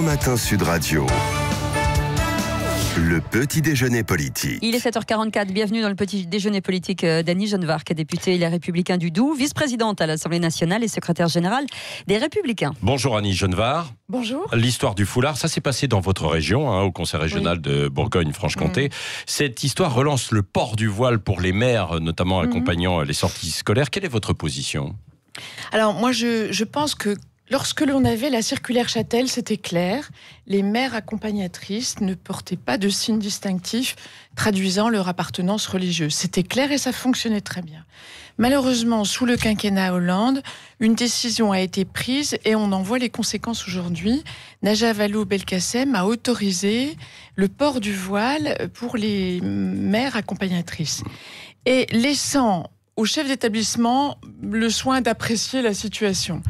Matin Sud Radio. Le petit déjeuner politique. Il est 7h44, bienvenue dans le petit déjeuner politique d'Annie Genevard, députée Les Républicains du Doubs, vice-présidente à l'Assemblée nationale et secrétaire générale des Républicains. Bonjour Annie Genevard. Bonjour. L'histoire du foulard, ça s'est passé dans votre région, au Conseil régional de Bourgogne-Franche-Comté. Cette histoire relance le port du voile pour les mères, notamment accompagnant les sorties scolaires. Quelle est votre position ? Alors moi je pense que lorsque l'on avait la circulaire Chatel, c'était clair. Les mères accompagnatrices ne portaient pas de signes distinctifs traduisant leur appartenance religieuse. C'était clair et ça fonctionnait très bien. Malheureusement, sous le quinquennat Hollande, une décision a été prise et on en voit les conséquences aujourd'hui. Najat Vallaud-Belkacem a autorisé le port du voile pour les mères accompagnatrices. Et laissant au chef d'établissement le soin d'apprécier la situation.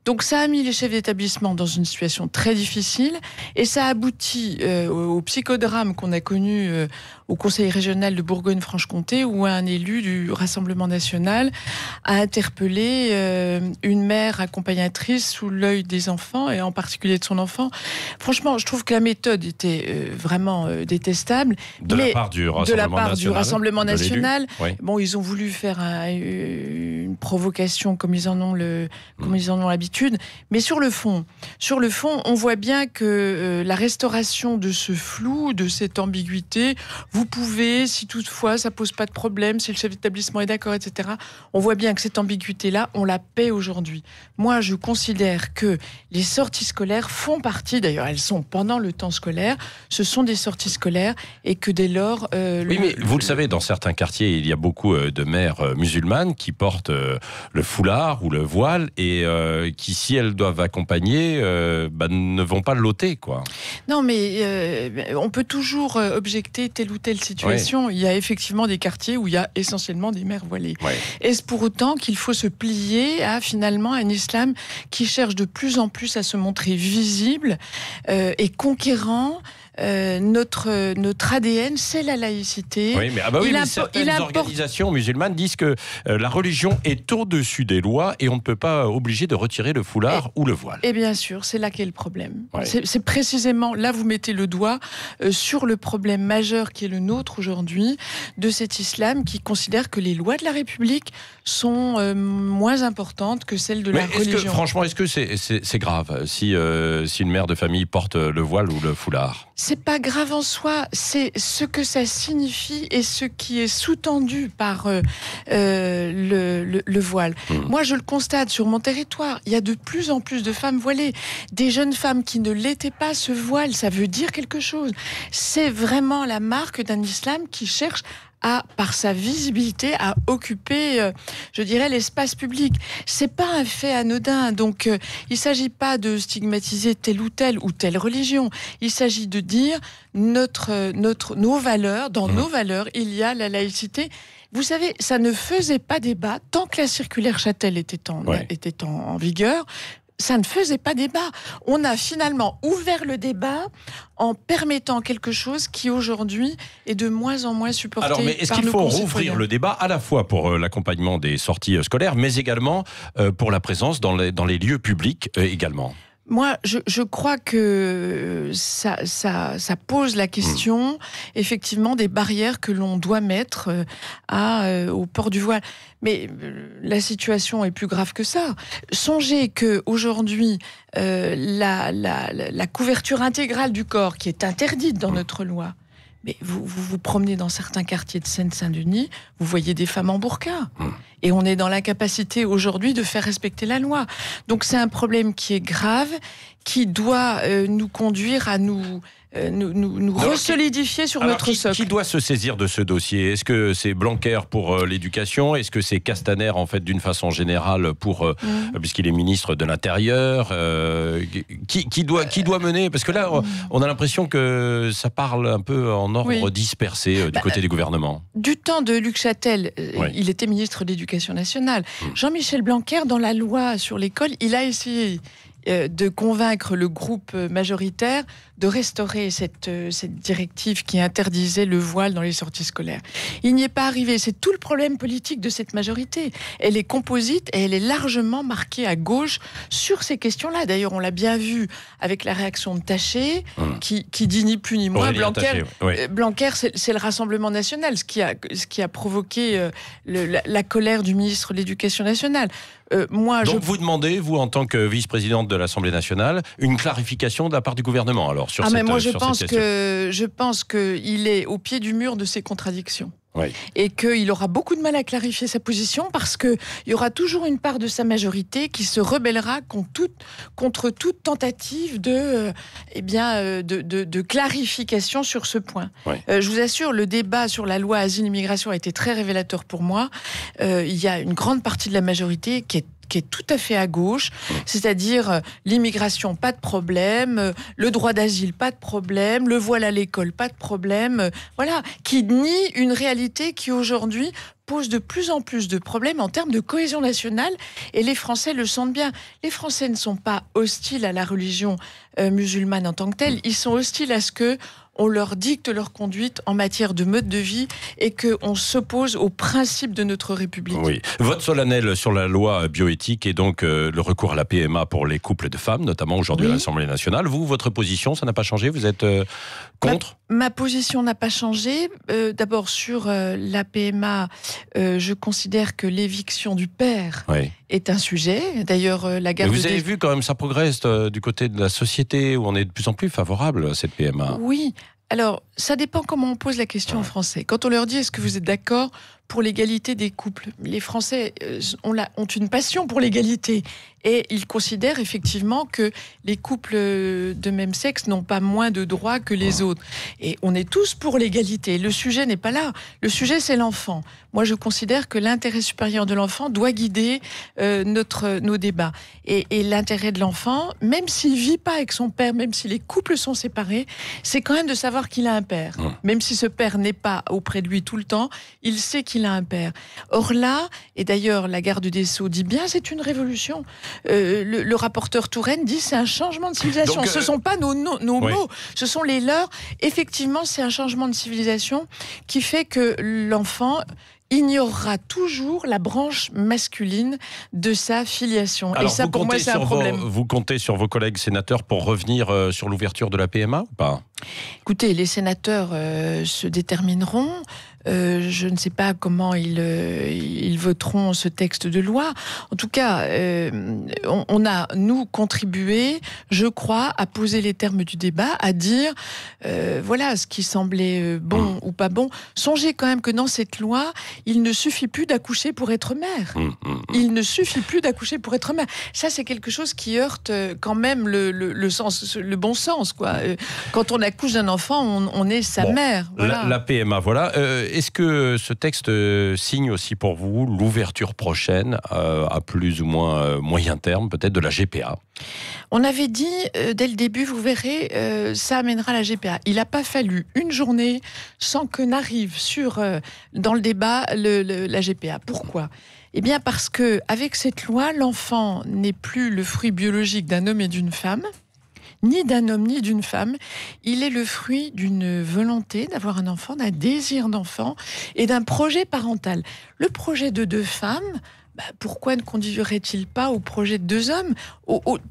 Donc ça a mis les chefs d'établissement dans une situation très difficile et ça aboutit au psychodrame qu'on a connu au Conseil régional de Bourgogne-Franche-Comté où un élu du Rassemblement national a interpellé une mère accompagnatrice sous l'œil des enfants et en particulier de son enfant. Franchement, je trouve que la méthode était vraiment détestable. De la part du Rassemblement national. Oui. Bon, ils ont voulu faire une provocation comme ils en ont l'habitude. Mais sur le fond, on voit bien que la restauration de ce flou, de cette ambiguïté, vous pouvez, si toutefois ça pose pas de problème, si le chef d'établissement est d'accord, etc. On voit bien que cette ambiguïté-là, on la paie aujourd'hui. Moi, je considère que les sorties scolaires font partie, d'ailleurs elles sont pendant le temps scolaire, ce sont des sorties scolaires et que dès lors... Oui, mais vous le savez, dans certains quartiers, il y a beaucoup de mères musulmanes qui portent le foulard ou le voile et qui, si elles doivent accompagner, ne vont pas l'ôter, quoi. Non, mais on peut toujours objecter telle ou telle situation. Oui. Il y a effectivement des quartiers où il y a essentiellement des mères voilées. Oui. Est-ce pour autant qu'il faut se plier à finalement un islam qui cherche de plus en plus à se montrer visible et conquérant? Notre ADN, c'est la laïcité. Oui, mais, certaines organisations musulmanes disent que la religion est au-dessus des lois et on ne peut pas obliger de retirer le foulard ou le voile. Et bien sûr, c'est là qu'est le problème. Ouais. C'est précisément, là vous mettez le doigt sur le problème majeur qui est le nôtre aujourd'hui, de cet islam qui considère que les lois de la République sont moins importantes que celles de la religion. Franchement, est-ce que c'est grave si une mère de famille porte le voile ou le foulard ? C'est pas grave en soi, c'est ce que ça signifie et ce qui est sous-tendu par le voile. Moi, je le constate sur mon territoire. Il y a de plus en plus de femmes voilées. Des jeunes femmes qui ne l'étaient pas, ce voile, ça veut dire quelque chose. C'est vraiment la marque d'un islam qui cherche par sa visibilité, à occuper, je dirais, l'espace public. C'est pas un fait anodin. Donc, il s'agit pas de stigmatiser telle ou telle religion. Il s'agit de dire nos valeurs, dans nos valeurs, il y a la laïcité. Vous savez, ça ne faisait pas débat tant que la circulaire Chatel était en vigueur. Ça ne faisait pas débat. On a finalement ouvert le débat en permettant quelque chose qui aujourd'hui est de moins en moins supporté. Alors, mais est-ce qu'il faut rouvrir le débat à la fois pour l'accompagnement des sorties scolaires, mais également pour la présence dans les lieux publics également ? Moi, je crois que ça pose la question, effectivement, des barrières que l'on doit mettre au port du voile. Mais la situation est plus grave que ça. Songez qu'aujourd'hui, la couverture intégrale du corps, qui est interdite dans notre loi, mais vous promenez dans certains quartiers de Seine-Saint-Denis, vous voyez des femmes en burqa. Et on est dans l'incapacité aujourd'hui de faire respecter la loi. Donc c'est un problème qui est grave, qui doit nous conduire à nous ressolidifier sur notre socle. Qui doit se saisir de ce dossier ? Est-ce que c'est Blanquer pour l'éducation ? Est-ce que c'est Castaner, en fait, d'une façon générale, puisqu'il est ministre de l'Intérieur qui doit mener ? Parce que là, on a l'impression que ça parle un peu en ordre dispersé du côté du gouvernement. Du temps de Luc Chatel, il était ministre de l'Éducation nationale. Jean-Michel Blanquer, dans la loi sur l'école, il a essayé de convaincre le groupe majoritaire de restaurer cette directive qui interdisait le voile dans les sorties scolaires. Il n'y est pas arrivé. C'est tout le problème politique de cette majorité. Elle est composite et elle est largement marquée à gauche sur ces questions-là. D'ailleurs, on l'a bien vu avec la réaction de Taché, qui dit ni plus ni moins. Blanquer, c'est le Rassemblement national, ce qui a provoqué la colère du ministre de l'Éducation nationale. Donc vous demandez, vous, en tant que vice-présidente de l'Assemblée nationale, une clarification de la part du gouvernement, alors, sur cette question. Je pense qu'il est au pied du mur de ses contradictions. Oui. Et qu'il aura beaucoup de mal à clarifier sa position parce qu'il y aura toujours une part de sa majorité qui se rebellera contre toute tentative de clarification sur ce point. Oui. Je vous assure, le débat sur la loi Asile-Immigration a été très révélateur pour moi. Il y a une grande partie de la majorité qui est tout à fait à gauche, c'est-à-dire l'immigration, pas de problème, le droit d'asile, pas de problème, le voile à l'école, pas de problème, voilà, qui nie une réalité qui aujourd'hui pose de plus en plus de problèmes en termes de cohésion nationale, et les Français le sentent bien. Les Français ne sont pas hostiles à la religion musulmane en tant que telle, ils sont hostiles à ce que on leur dicte leur conduite en matière de mode de vie et qu'on s'oppose aux principes de notre République. Oui. Vote solennel sur la loi bioéthique et donc le recours à la PMA pour les couples de femmes, notamment aujourd'hui à l'Assemblée nationale. Vous, votre position, ça n'a pas changé? Vous êtes contre? Ma position n'a pas changé. D'abord, sur la PMA, je considère que l'éviction du père est un sujet. D'ailleurs, la garde... Mais vous avez vu quand même, ça progresse du côté de la société où on est de plus en plus favorable à cette PMA. Oui. Alors, ça dépend comment on pose la question en français. Quand on leur dit « est-ce que vous êtes d'accord pour l'égalité des couples ?» Les Français ont une passion pour l'égalité. Et ils considèrent effectivement que les couples de même sexe n'ont pas moins de droits que les autres. Et on est tous pour l'égalité. Le sujet n'est pas là. Le sujet, c'est l'enfant. Moi, je considère que l'intérêt supérieur de l'enfant doit guider nos débats. Et l'intérêt de l'enfant, même s'il ne vit pas avec son père, même si les couples sont séparés, c'est quand même de savoir qu'il a un père. Même si ce père n'est pas auprès de lui tout le temps, il sait qu'il a un père. Or là, et d'ailleurs la garde des Sceaux dit bien, c'est une révolution. Le rapporteur Touraine dit c'est un changement de civilisation. Ce ne sont pas nos mots, ce sont les leurs. Effectivement, c'est un changement de civilisation qui fait que l'enfant ignorera toujours la branche masculine de sa filiation. Alors, et ça, pour moi, c'est un problème. Vous comptez sur vos collègues sénateurs pour revenir sur l'ouverture de la PMA ou pas? Écoutez, les sénateurs se détermineront. Je ne sais pas comment ils voteront ce texte de loi. En tout cas, on a, nous, contribué, je crois, à poser les termes du débat, à dire, voilà, ce qui semblait bon ou pas bon. Songez quand même que dans cette loi, il ne suffit plus d'accoucher pour être mère. Il ne suffit plus d'accoucher pour être mère. Ça, c'est quelque chose qui heurte quand même le bon sens, quoi. Quand on accouche d'un enfant, on est sa mère. Voilà. La PMA, voilà. Est-ce que ce texte signe aussi pour vous l'ouverture prochaine, à plus ou moins moyen terme, peut-être de la GPA? On avait dit, dès le début, vous verrez, ça amènera la GPA. Il n'a pas fallu une journée sans que n'arrive dans le débat la GPA. Pourquoi ? Eh bien parce que avec cette loi, l'enfant n'est plus le fruit biologique d'un homme et d'une femme, ni d'un homme ni d'une femme. Il est le fruit d'une volonté d'avoir un enfant, d'un désir d'enfant et d'un projet parental. Le projet de deux femmes, pourquoi ne conduirait-il pas au projet de deux hommes,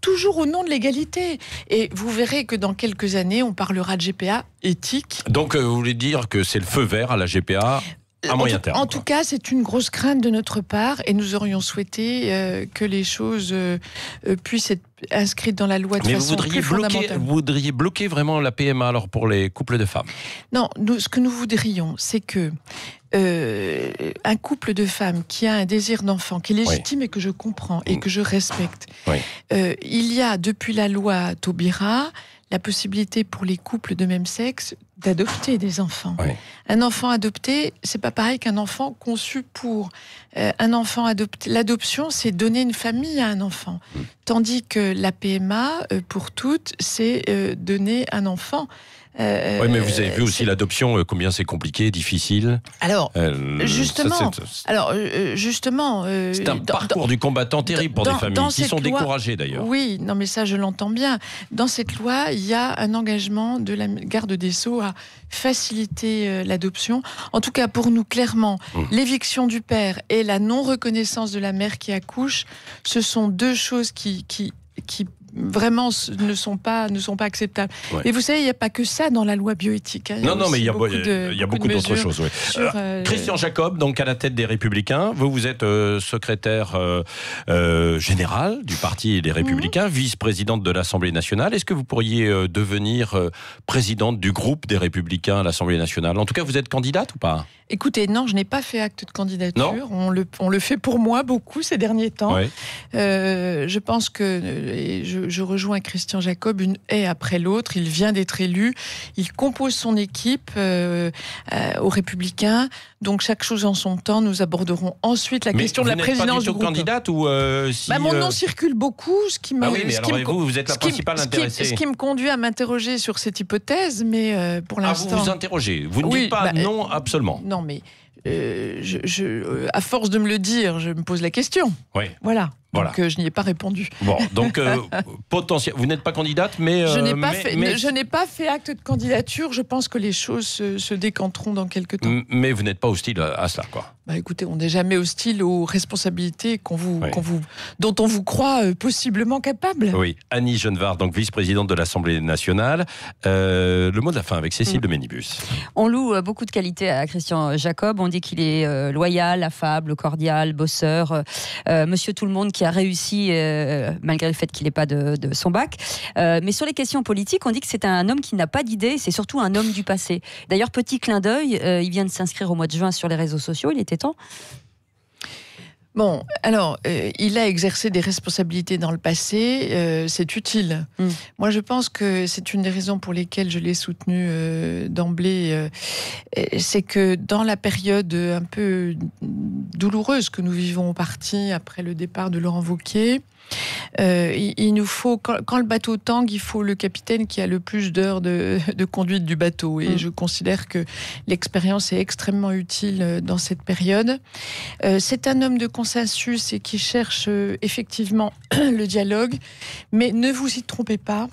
toujours au nom de l'égalité? Et vous verrez que dans quelques années, on parlera de GPA éthique. Donc vous voulez dire que c'est le feu vert à la GPA à moyen terme? En tout cas, c'est une grosse crainte de notre part et nous aurions souhaité que les choses puissent être inscrites dans la loi de façon plus fondamentale. Vous voudriez bloquer vraiment la PMA alors pour les couples de femmes? Non, ce que nous voudrions, c'est que un couple de femmes qui a un désir d'enfant, qui est légitime et que je comprends et que je respecte, il y a depuis la loi Taubira la possibilité pour les couples de même sexe d'adopter des enfants. Un enfant adopté, c'est pas pareil qu'un enfant conçu pour. Un enfant adopté, l'adoption, c'est donner une famille à un enfant. Tandis que la PMA, pour toutes, c'est donner un enfant Oui, mais vous avez vu aussi l'adoption, combien c'est compliqué, difficile. Alors, justement, c'est un parcours du combattant terrible pour des familles qui sont découragées d'ailleurs. Oui, non, mais ça, je l'entends bien. Dans cette loi, il y a un engagement de la garde des Sceaux à faciliter l'adoption. En tout cas, pour nous, clairement, l'éviction du père et la non-reconnaissance de la mère qui accouche, ce sont deux choses qui vraiment ne sont pas acceptables. Ouais. Et vous savez, il n'y a pas que ça dans la loi bioéthique. Hein. Non, mais il y a beaucoup d'autres choses. Oui. Christian Jacob, donc à la tête des Républicains, vous êtes secrétaire général du Parti des Républicains, vice-présidente de l'Assemblée nationale. Est-ce que vous pourriez devenir présidente du groupe des Républicains à l'Assemblée nationale? En tout cas, vous êtes candidate ou pas? Écoutez, non, je n'ai pas fait acte de candidature. On le fait pour moi beaucoup ces derniers temps. Ouais. Je pense que je rejoins Christian Jacob une haie après l'autre. Il vient d'être élu. Il compose son équipe aux Républicains. Donc chaque chose en son temps. Nous aborderons ensuite la question de la présidence du groupe. Vous n'êtes pas du tout candidate ou si mon nom circule beaucoup, ce qui me. Ah oui, mais alors vous êtes la principale intéressée. Ce qui me conduit à m'interroger sur cette hypothèse, mais pour l'instant. Vous vous interrogez. Vous ne dites pas non absolument. Non, mais à force de me le dire, je me pose la question. Oui. Voilà. Donc je n'y ai pas répondu. Bon, donc potentiel. Vous n'êtes pas candidate, mais je n'ai pas fait acte de candidature. Je pense que les choses se décanteront dans quelques temps. Mais vous n'êtes pas hostile à cela, quoi. Bah, écoutez, on n'est jamais hostile aux responsabilités dont on vous croit possiblement capable. Oui, Annie Genevard, donc vice-présidente de l'Assemblée nationale. Le mot de la fin avec Cécile de Ménibus. On loue beaucoup de qualités à Christian Jacob. On dit qu'il est loyal, affable, cordial, bosseur, monsieur tout le monde qui a réussi malgré le fait qu'il n'ait pas de son bac. Mais sur les questions politiques, on dit que c'est un homme qui n'a pas d'idées, c'est surtout un homme du passé. D'ailleurs, petit clin d'œil, il vient de s'inscrire au mois de juin sur les réseaux sociaux, il était temps. Bon, alors, il a exercé des responsabilités dans le passé, c'est utile. Moi, je pense que c'est une des raisons pour lesquelles je l'ai soutenu d'emblée. C'est que dans la période un peu douloureuse que nous vivons au parti, après le départ de Laurent Wauquiez, il nous faut, quand le bateau tangue, il faut le capitaine qui a le plus d'heures de conduite du bateau. Et je considère que l'expérience est extrêmement utile dans cette période. C'est un homme de consensus et qui cherche effectivement le dialogue. Mais ne vous y trompez pas.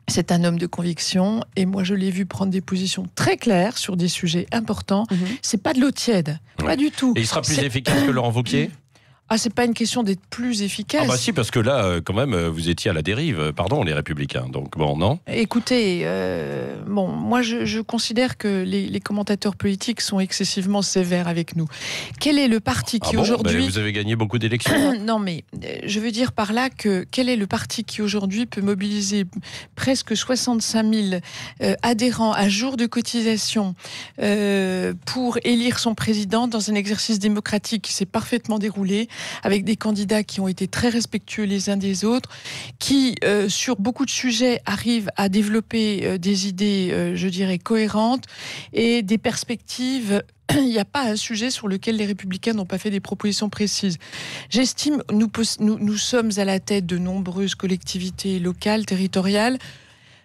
C'est un homme de conviction et moi je l'ai vu prendre des positions très claires sur des sujets importants. C'est pas de l'eau tiède, pas du tout. Et il sera plus efficace que Laurent Wauquiez ? Ah, c'est pas une question d'être plus efficace. Ah bah si, parce que là, quand même, vous étiez à la dérive. Pardon, les Républicains. Donc bon, non. Écoutez, moi, je considère que les commentateurs politiques sont excessivement sévères avec nous. Quel est le parti qui aujourd'hui... vous avez gagné beaucoup d'élections. Non, mais je veux dire par là que quel est le parti qui aujourd'hui peut mobiliser presque 65 000 adhérents à jour de cotisation pour élire son président dans un exercice démocratique qui s'est parfaitement déroulé, avec des candidats qui ont été très respectueux les uns des autres, qui, sur beaucoup de sujets, arrivent à développer des idées, je dirais, cohérentes et des perspectives. Il n'y a pas un sujet sur lequel les Républicains n'ont pas fait des propositions précises. J'estime, nous sommes à la tête de nombreuses collectivités locales, territoriales.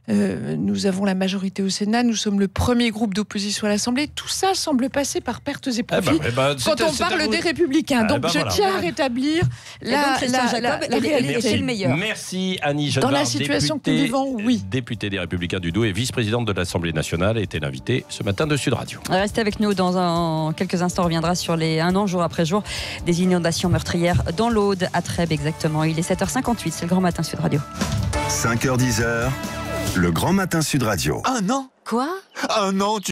Nous avons la majorité au Sénat, nous sommes le premier groupe d'opposition à l'Assemblée. Tout ça semble passer par pertes et profits quand on parle des Républicains. Donc je tiens à rétablir la réalité. C'est le meilleur. Merci Annie Genevard. Dans la situation que nous vivons, oui. Députée des Républicains du Doubs et vice-présidente de l'Assemblée nationale, était l'invitée ce matin de Sud Radio. Restez avec nous, dans quelques instants on reviendra sur les 1 an jour après jour des inondations meurtrières dans l'Aude, à Trèbes exactement. Il est 7h58, c'est le Grand Matin Sud Radio. 5h-10h, le Grand Matin Sud Radio. Un an ? Quoi ? Un an,